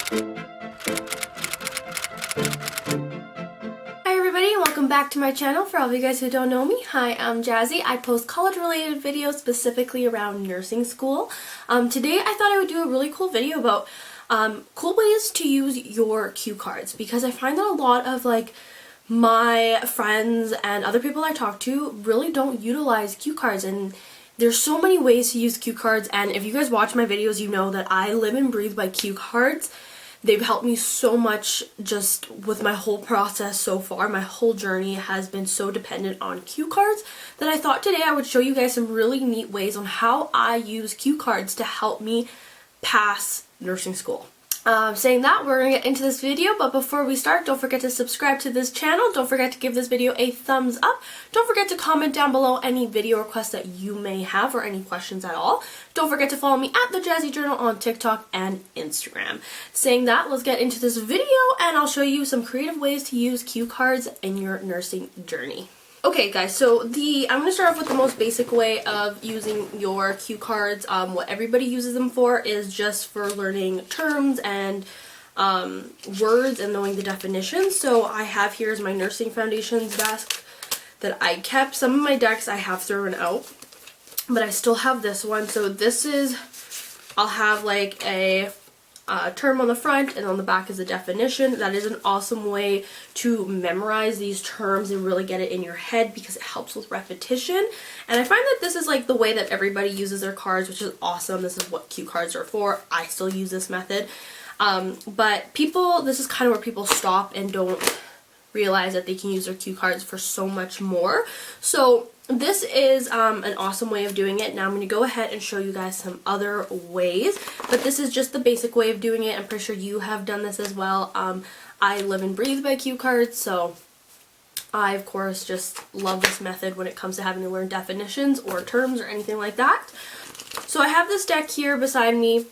Hi everybody, welcome back to my channel. For all of you guys who don't know me, hi, I'm Jazzy. I post college related videos specifically around nursing school. Today I thought I would do a really cool video about cool ways to use your cue cards, because I find that a lot of my friends and other people I talk to really don't utilize cue cards, and there's so many ways to use cue cards. And if you guys watch my videos, you know that I live and breathe by cue cards. They've helped me so much just with my whole process so far. My whole journey has been so dependent on cue cards that I thought today I would show you guys some really neat ways on how I use cue cards to help me pass nursing school. Saying that, we're going to get into this video, but before we start, don't forget to subscribe to this channel. Don't forget to give this video a thumbs up. Don't forget to comment down below any video requests that you may have or any questions at all. Don't forget to follow me at The Jazzy Journal on TikTok and Instagram. Saying that, let's get into this video and I'll show you some creative ways to use cue cards in your nursing journey. Okay guys, so I'm going to start off with the most basic way of using your cue cards. What everybody uses them for is just for learning terms and words and knowing the definitions. So I have here is my nursing foundations desk that I kept. Some of my decks I have thrown out, but I still have this one. So this is, I'll have like a term on the front, and on the back is a definition. That is an awesome way to memorize these terms and really get it in your head because it helps with repetition. And I find that this is like the way that everybody uses their cards, which is awesome. This is what cue cards are for. I still use this method. But this is kind of where people stop and don't realize that they can use their cue cards for so much more. So this is an awesome way of doing it. Now I'm going to go ahead and show you guys some other ways, but this is just the basic way of doing it. I'm pretty sure you have done this as well. I live and breathe by cue cards, so I of course just love this method when it comes to having to learn definitions or terms or anything like that. So I have this deck here beside me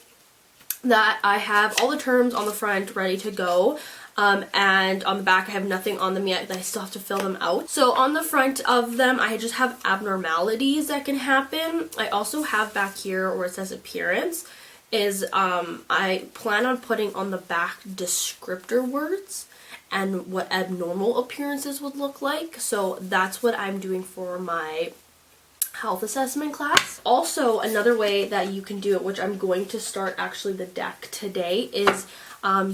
that I have all the terms on the front ready to go. And on the back I have nothing on them yet, that I still have to fill them out. So on the front of them I just have abnormalities that can happen. I also have back here where it says appearance is I plan on putting on the back descriptor words and what abnormal appearances would look like. So that's what I'm doing for my health assessment class. Also, another way that you can do it, which I'm going to start actually the deck today, is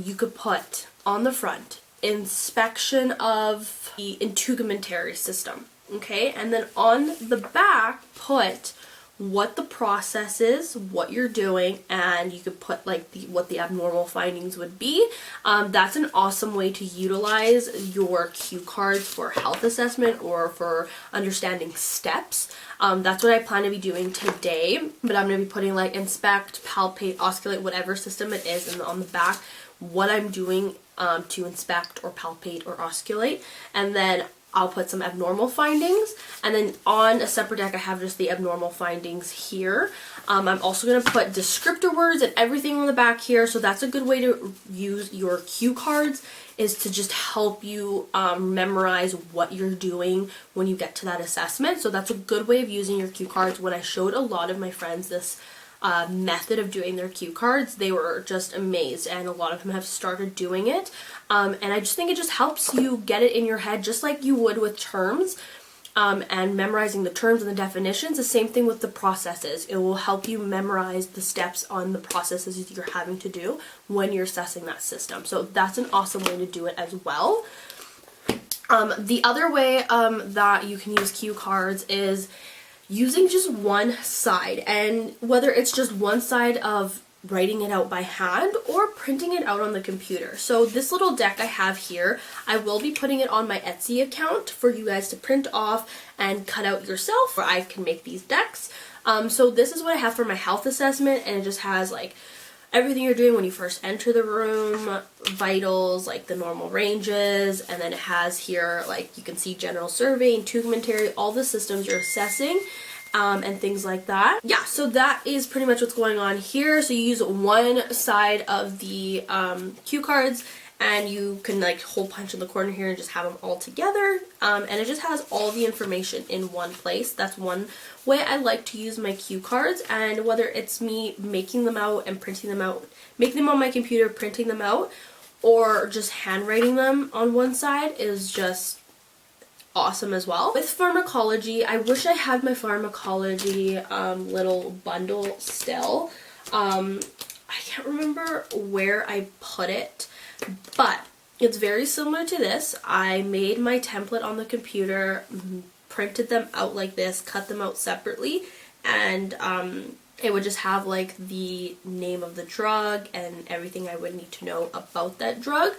you could put on the front inspection of the integumentary system, okay, and then on the back put what the process is, what you're doing, and you could put like what the abnormal findings would be. That's an awesome way to utilize your cue cards for health assessment or for understanding steps. That's what I plan to be doing today, but I'm going to be putting like inspect, palpate, osculate, whatever system it is, and on the back what I'm doing to inspect or palpate or osculate, and then I'll put some abnormal findings, and then on a separate deck I have just the abnormal findings here. I'm also going to put descriptor words and everything on the back here, so that's a good way to use your cue cards, is to just help you memorize what you're doing when you get to that assessment. So that's a good way of using your cue cards. When I showed a lot of my friends this method of doing their cue cards, they were just amazed, and a lot of them have started doing it. And I just think it just helps you get it in your head just like you would with terms, and memorizing the terms and the definitions. The same thing with the processes. It will help you memorize the steps on the processes you're having to do when you're assessing that system. So that's an awesome way to do it as well. The other way that you can use cue cards is using just one side, and whether it's just one side of writing it out by hand or printing it out on the computer. So this little deck I have here, I will be putting it on my Etsy account for you guys to print off and cut out yourself, or I can make these decks. So this is what I have for my health assessment, and it just has like everything you're doing when you first enter the room, vitals, like the normal ranges, and then it has here, like you can see general survey, integumentary, all the systems you're assessing, and things like that. Yeah, so that is pretty much what's going on here. So you use one side of the cue cards and you can like hole punch in the corner here and just have them all together, and it just has all the information in one place. That's one way I like to use my cue cards, and whether it's me making them out and printing them out, making them on my computer, printing them out, or just handwriting them on one side is just awesome as well. With pharmacology, I wish I had my pharmacology little bundle still. I can't remember where I put it, but it's very similar to this. I made my template on the computer, printed them out like this, cut them out separately, and it would just have like the name of the drug and everything I would need to know about that drug.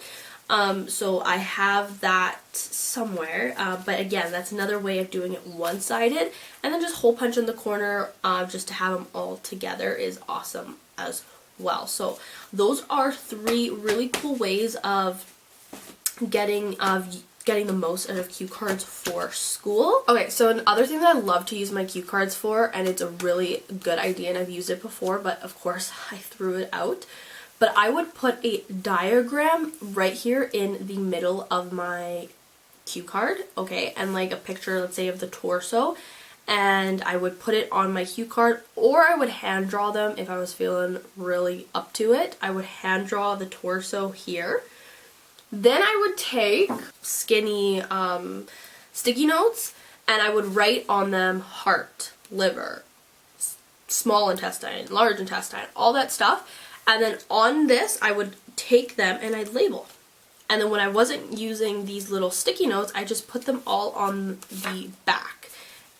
So I have that somewhere, but again, that's another way of doing it one-sided, and then just hole punch in the corner just to have them all together is awesome as well. So those are 3 really cool ways of getting the most out of cue cards for school. Okay, so another thing that I love to use my cue cards for, and it's a really good idea and I've used it before, but of course I threw it out, but I would put a diagram right here in the middle of my cue card, okay, and like a picture, let's say, of the torso, and I would put it on my cue card, or I would hand draw them if I was feeling really up to it. I would hand draw the torso here. Then I would take skinny sticky notes and I would write on them heart, liver, small intestine, large intestine, all that stuff. And then on this I would take them and I'd label. And then when I wasn't using these little sticky notes, I just put them all on the back.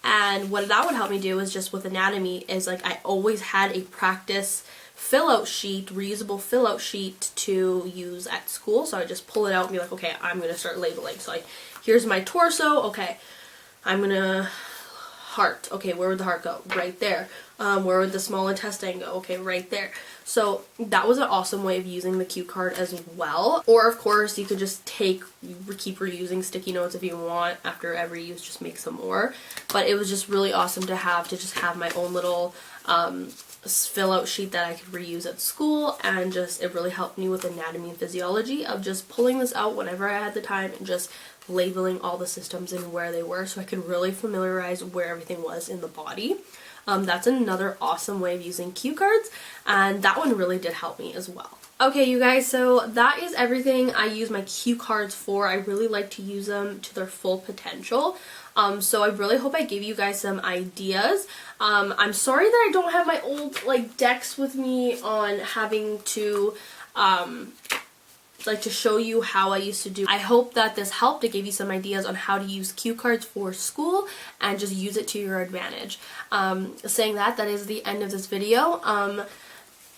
And what that would help me do is just with anatomy is like I always had a practice fill out sheet, reusable fill out sheet to use at school. So I just pull it out and be like, okay, I'm going to start labeling. So like, here's my torso. Okay, I'm going to heart. Okay, where would the heart go? Right there. Where would the small intestine go? Okay, right there. So that was an awesome way of using the cue card as well. Or of course you could just keep reusing sticky notes if you want. After every use, just make some more. But it was just really awesome to just have my own little fill out sheet that I could reuse at school, and just it really helped me with anatomy and physiology of just pulling this out whenever I had the time and just labeling all the systems and where they were, so I could really familiarize where everything was in the body. That's another awesome way of using cue cards, and that one really did help me as well. Okay, you guys, so that is everything I use my cue cards for. I really like to use them to their full potential. So I really hope I gave you guys some ideas. I'm sorry that I don't have my old like decks with me on having to to show you how I used to do. I hope that this helped. It gave you some ideas on how to use cue cards for school and just use it to your advantage. Saying that is the end of this video.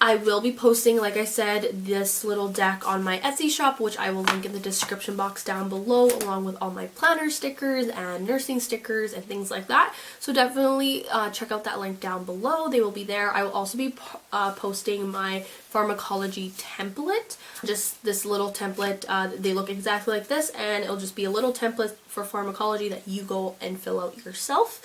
I will be posting, like I said, this little deck on my Etsy shop, which I will link in the description box down below, along with all my planner stickers and nursing stickers and things like that. So definitely check out that link down below. They will be there. I will also be posting my pharmacology template. Just this little template. They look exactly like this, and it'll just be a little template for pharmacology that you go and fill out yourself.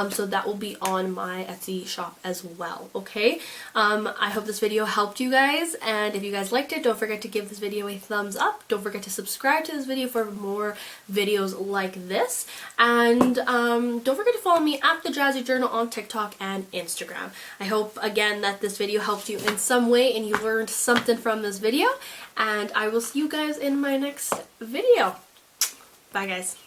So that will be on my Etsy shop as well, okay? I hope this video helped you guys, and if you guys liked it, don't forget to give this video a thumbs up. Don't forget to subscribe to this video for more videos like this, and don't forget to follow me at The Jazzy Journal on TikTok and Instagram. I hope, again, that this video helped you in some way and you learned something from this video, and I will see you guys in my next video. Bye, guys.